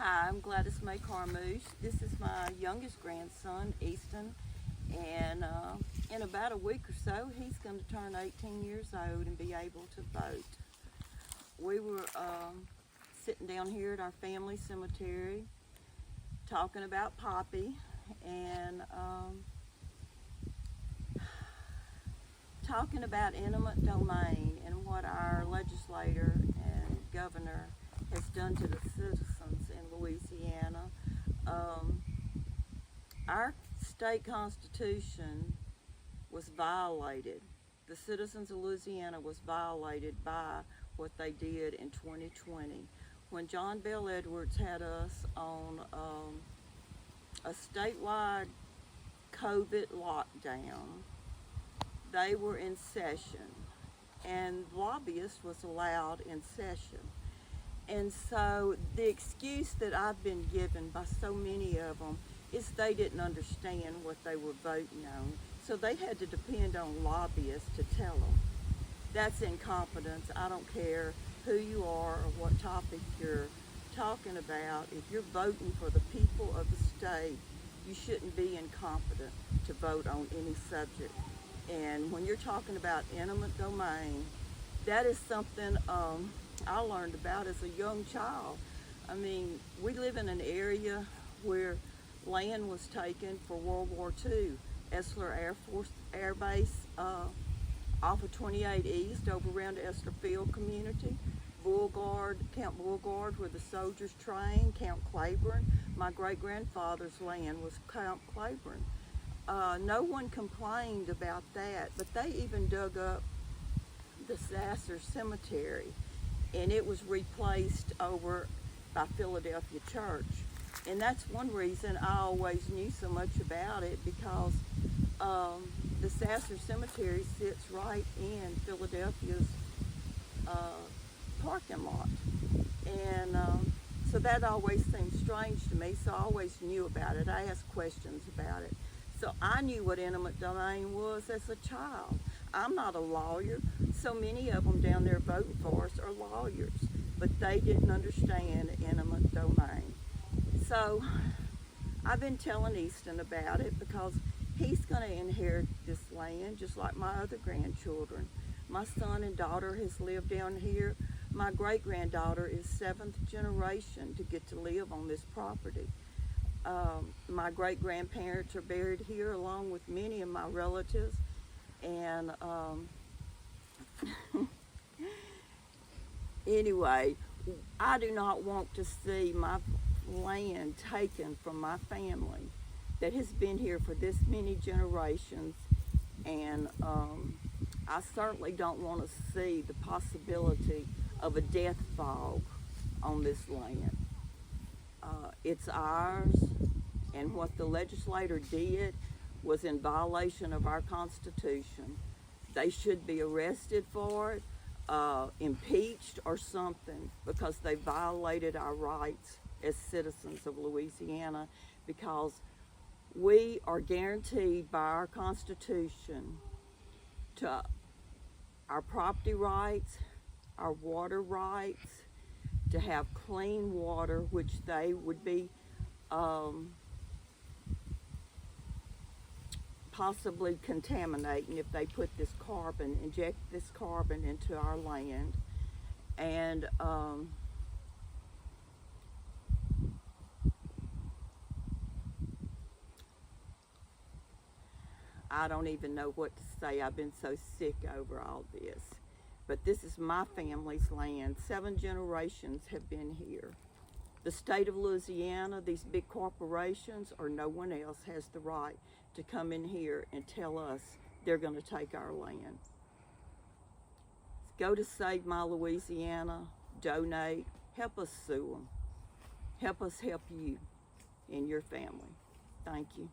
Hi, I'm GladysMae Carmouche. This is my youngest grandson, Easton, and in about a week or so, he's going to turn 18 years old and be able to vote. We were sitting down here at our family cemetery talking about Poppy and talking about eminent domain and what our legislator and governor has done to the citizens in Louisiana. Our state constitution was violated. The citizens of Louisiana was violated by what they did in 2020. When John Bell Edwards had us on a statewide COVID lockdown, they were in session and lobbyists was allowed in session. And so the excuse that I've been given by so many of them is they didn't understand what they were voting on. So they had to depend on lobbyists to tell them. That's incompetence. I don't care who you are or what topic you're talking about. If you're voting for the people of the state, you shouldn't be incompetent to vote on any subject. And when you're talking about eminent domain, that is something I learned about as a young child. I mean, we live in an area where land was taken for World War II. Esler Air Base off of 28 East over around the Esther Field community. Camp Beauregard, where the soldiers trained, Camp Claiborne. My great-grandfather's land was Camp Claiborne. No one complained about that, but they even dug up the Sasser Cemetery, and it was replaced over by Philadelphia Church. And that's one reason I always knew so much about it, because the Sasser Cemetery sits right in Philadelphia's parking lot. And so that always seemed strange to me, so I always knew about it. I asked questions about it. So I knew what eminent domain was as a child. I'm not a lawyer. So many of them down there voting for us are lawyers, but they didn't understand eminent domain. So I've been telling Easton about it because he's going to inherit this land just like my other grandchildren. My son and daughter has lived down here. My great-granddaughter is 7th generation to get to live on this property. My great-grandparents are buried here along with many of my relatives. And anyway, I do not want to see my land taken from my family that has been here for this many generations. And I certainly don't want to see the possibility of a death fog on this land. It's ours, and what the legislator did was in violation of our Constitution. They should be arrested for it, impeached or something, because they violated our rights as citizens of Louisiana, because we are guaranteed by our Constitution to our property rights, our water rights, to have clean water, which they would be possibly contaminating if they put this carbon, inject this carbon into our land. And I don't even know what to say. I've been so sick over all this. But this is my family's land. 7 generations have been here. The state of Louisiana, these big corporations, or no one else has the right to come in here and tell us they're going to take our land. Go to Save My Louisiana, donate, help us sue them. Help us help you and your family. Thank you.